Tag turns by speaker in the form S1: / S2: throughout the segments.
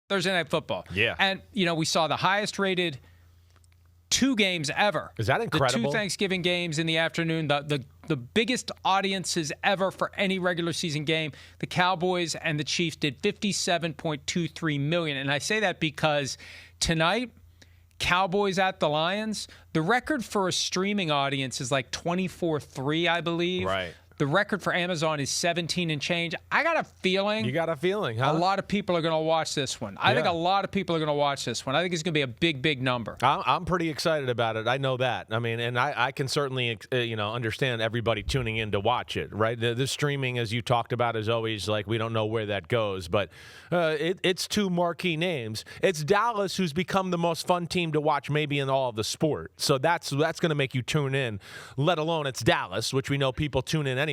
S1: Thursday Night Football.
S2: Yeah.
S1: And, we saw the highest-rated 2 games ever.
S2: Is that incredible?
S1: The 2 Thanksgiving games in the afternoon, the biggest audiences ever for any regular season game. The Cowboys and the Chiefs did 57.23 million. And I say that because tonight, Cowboys at the Lions, the record for a streaming audience is like 24.3, I believe.
S2: Right.
S1: The record for Amazon is 17 and change. I got a feeling.
S2: You got a feeling, huh?
S1: A lot of people are going to watch this one. I think a lot of people are going to watch this one. I think it's going to be a big, big number.
S2: I'm pretty excited about it. I know that. I mean, and I can certainly, understand everybody tuning in to watch it, right? The streaming, as you talked about, is always like we don't know where that goes. But it's 2 marquee names. It's Dallas, who's become the most fun team to watch maybe in all of the sport. So that's going to make you tune in, let alone it's Dallas, which we know people tune in anyways.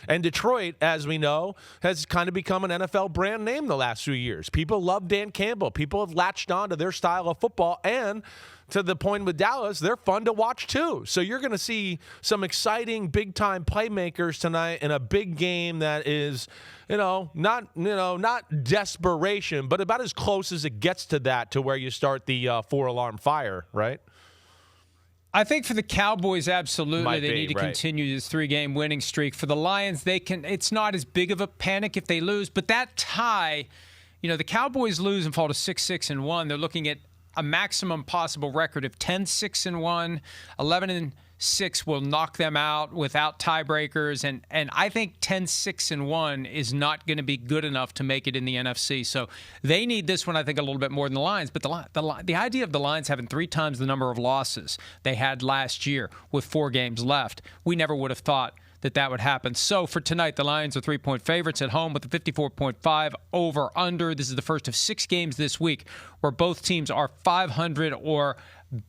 S2: And Detroit, as we know, has kind of become an NFL brand name the last few years. People love Dan Campbell. People have latched on to their style of football, and to the point with Dallas, they're fun to watch too. So you're going to see some exciting big-time playmakers tonight in a big game that is, not desperation, but about as close as it gets to that, to where you start the 4-alarm fire, right?
S1: I think for the Cowboys, absolutely, they need to
S2: right.
S1: continue this 3-game winning streak. For the Lions, it's not as big of a panic if they lose, but that tie, the Cowboys lose and fall to 6-6-1. They're looking at a maximum possible record of 10-6-1, 11-6 will knock them out without tiebreakers, and I think 10-6-1 is not going to be good enough to make it in the NFC. So they need this one, I think, a little bit more than the Lions. But the idea of the Lions having 3 times the number of losses they had last year with 4 games left, we never would have thought that would happen. So for tonight, the Lions are 3-point favorites at home with a 54.5 over-under. This is the first of 6 games this week where both teams are 500 or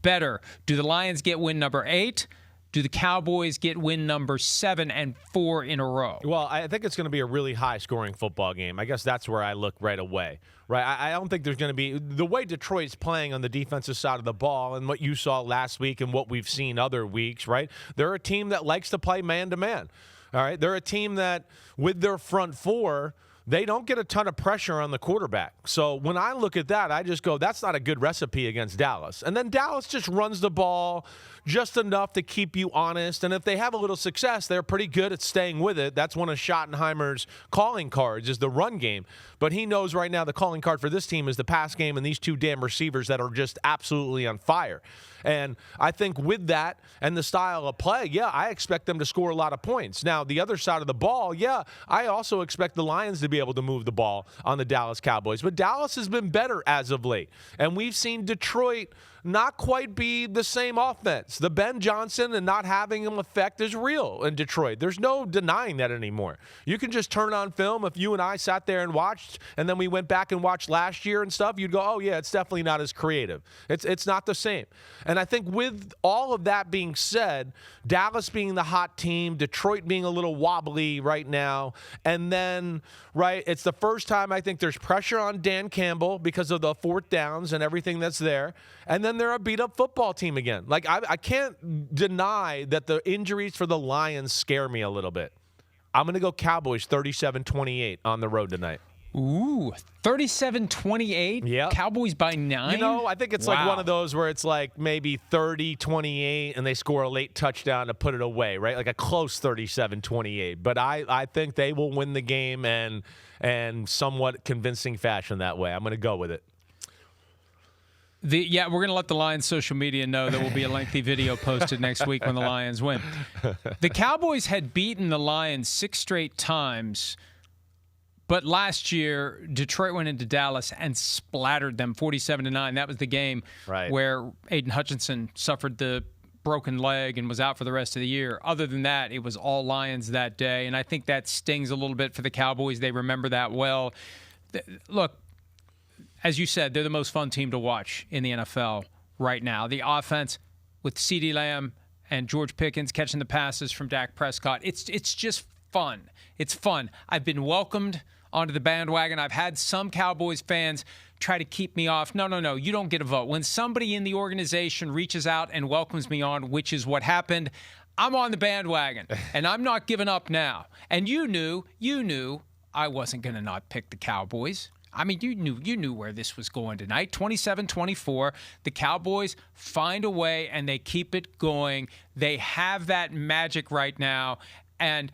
S1: better. Do the Lions get win number 8? Do the Cowboys get win number 7 and 4 in a row?
S2: Well, I think it's going to be a really high-scoring football game. I guess that's where I look right away. Right? I don't think there's going to be – the way Detroit's playing on the defensive side of the ball and what you saw last week and what we've seen other weeks, right? They're a team that likes to play man-to-man. All right? They're a team that, with their front 4 – they don't get a ton of pressure on the quarterback. So when I look at that, I just go, that's not a good recipe against Dallas. And then Dallas just runs the ball just enough to keep you honest. And if they have a little success, they're pretty good at staying with it. That's one of Schottenheimer's calling cards, is the run game. But he knows right now the calling card for this team is the pass game and these 2 damn receivers that are just absolutely on fire. And I think with that and the style of play, I expect them to score a lot of points. Now, the other side of the ball, I also expect the Lions to be able to move the ball on the Dallas Cowboys. But Dallas has been better as of late. And we've seen Detroit not quite be the same offense. The Ben Johnson and not having him effect is real in Detroit. There's no denying that anymore. You can just turn on film. If you and I sat there and watched, and then we went back and watched last year and stuff, you'd go, oh, yeah, it's definitely not as creative. It's not the same. And I think with all of that being said, Dallas being the hot team, Detroit being a little wobbly right now, and then, right, it's the first time I think there's pressure on Dan Campbell because of the 4th downs and everything that's there. And then they're a beat-up football team again. Like, I can't deny that the injuries for the Lions scare me a little bit. I'm going to go Cowboys 37-28 on the road tonight.
S1: Ooh, 37-28?
S2: Yeah.
S1: Cowboys by 9?
S2: I think it's like one of those where it's like maybe 30-28 and they score a late touchdown to put it away, right? Like a close 37-28. But I think they will win the game and somewhat convincing fashion that way. I'm going to go with it.
S1: We're going to let the Lions social media know there will be a lengthy video posted next week when the Lions win. The Cowboys had beaten the Lions 6 straight times, but last year Detroit went into Dallas and splattered them 47-9. That was the game where Aiden Hutchinson suffered the broken leg and was out for the rest of the year. Other than that, it was all Lions that day, and I think that stings a little bit for the Cowboys. They remember that well. Look, as you said, they're the most fun team to watch in the NFL right now. The offense with CeeDee Lamb and George Pickens catching the passes from Dak Prescott, it's just fun. It's fun. I've been welcomed onto the bandwagon. I've had some Cowboys fans try to keep me off. No, you don't get a vote. When somebody in the organization reaches out and welcomes me on, which is what happened, I'm on the bandwagon, and I'm not giving up now. And you knew I wasn't going to not pick the Cowboys. I mean, you knew where this was going tonight. 27-24. The Cowboys find a way, and they keep it going. They have that magic right now. And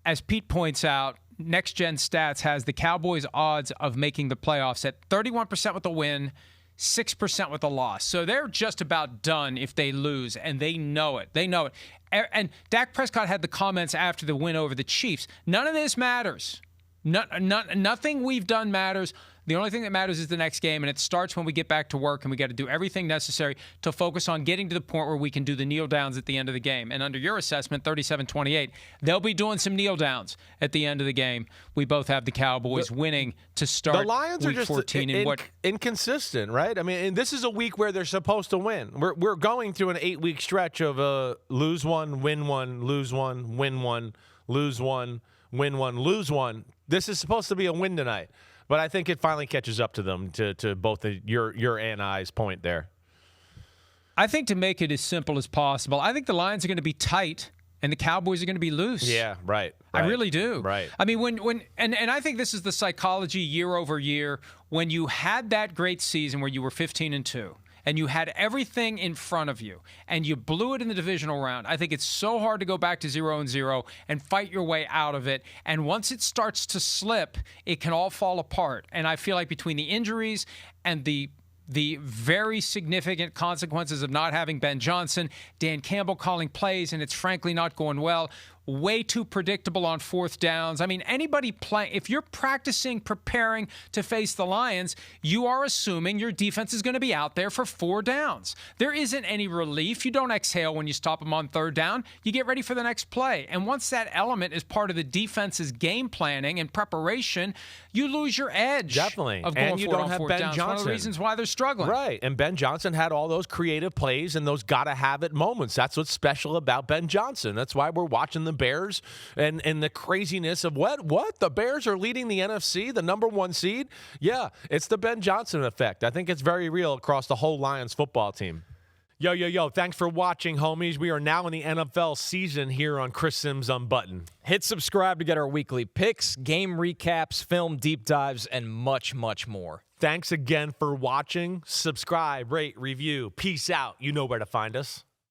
S1: as Pete points out, Next Gen Stats has the Cowboys' odds of making the playoffs at 31% with a win, 6% with a loss. So they're just about done if they lose, and they know it. They know it. And Dak Prescott had the comments after the win over the Chiefs. None of this matters. Nothing we've done matters. The only thing that matters is the next game, and it starts when we get back to work, and we got to do everything necessary to focus on getting to the point where we can do the kneel downs at the end of the game. And under your assessment, 37-28, they'll be doing some kneel downs at the end of the game. We both have the Cowboys winning to start
S2: the Lions
S1: week
S2: are just
S1: 14.
S2: Inconsistent, right? I mean, and this is a week where they're supposed to win. We're going through an 8-week stretch of lose one, win one, lose one, win one, lose one, win one, lose one. This is supposed to be a win tonight. But I think it finally catches up to them, to both your and I's point there.
S1: I think to make it as simple as possible, I think the Lions are going to be tight and the Cowboys are going to be loose.
S2: Yeah, right.
S1: I really do.
S2: Right.
S1: I mean, when I think this is the psychology year over year. When you had that great season where you were 15-2. And you had everything in front of you, and you blew it in the divisional round. I think it's so hard to go back to 0-0 and fight your way out of it. And once it starts to slip, it can all fall apart. And I feel like between the injuries and the very significant consequences of not having Ben Johnson, Dan Campbell calling plays, and it's frankly not going well. Way too predictable on fourth downs. I mean, anybody playing, if you're preparing to face the Lions, you are assuming your defense is going to be out there for 4 downs. There isn't any relief. You don't exhale when you stop them on 3rd down. You get ready for the next play. And once that element is part of the defense's game planning and preparation, you lose your edge.
S2: Definitely.
S1: Of going
S2: and you
S1: forward
S2: don't
S1: on
S2: have
S1: 4th
S2: Ben
S1: downs.
S2: Johnson.
S1: One of the reasons why they're struggling.
S2: Right. And Ben Johnson had all those creative plays and those gotta-have-it moments. That's what's special about Ben Johnson. That's why we're watching the Bears and the craziness of what? The Bears are leading the NFC, the number 1 seed? Yeah, it's the Ben Johnson effect. I think it's very real across the whole Lions football team. Yo, thanks for watching, homies. We are now in the NFL season here on Chris Simms Unbuttoned.
S3: Hit subscribe to get our weekly picks, game recaps, film deep dives, and much, much more.
S2: Thanks again for watching. Subscribe, rate, review. Peace out. You know where to find us.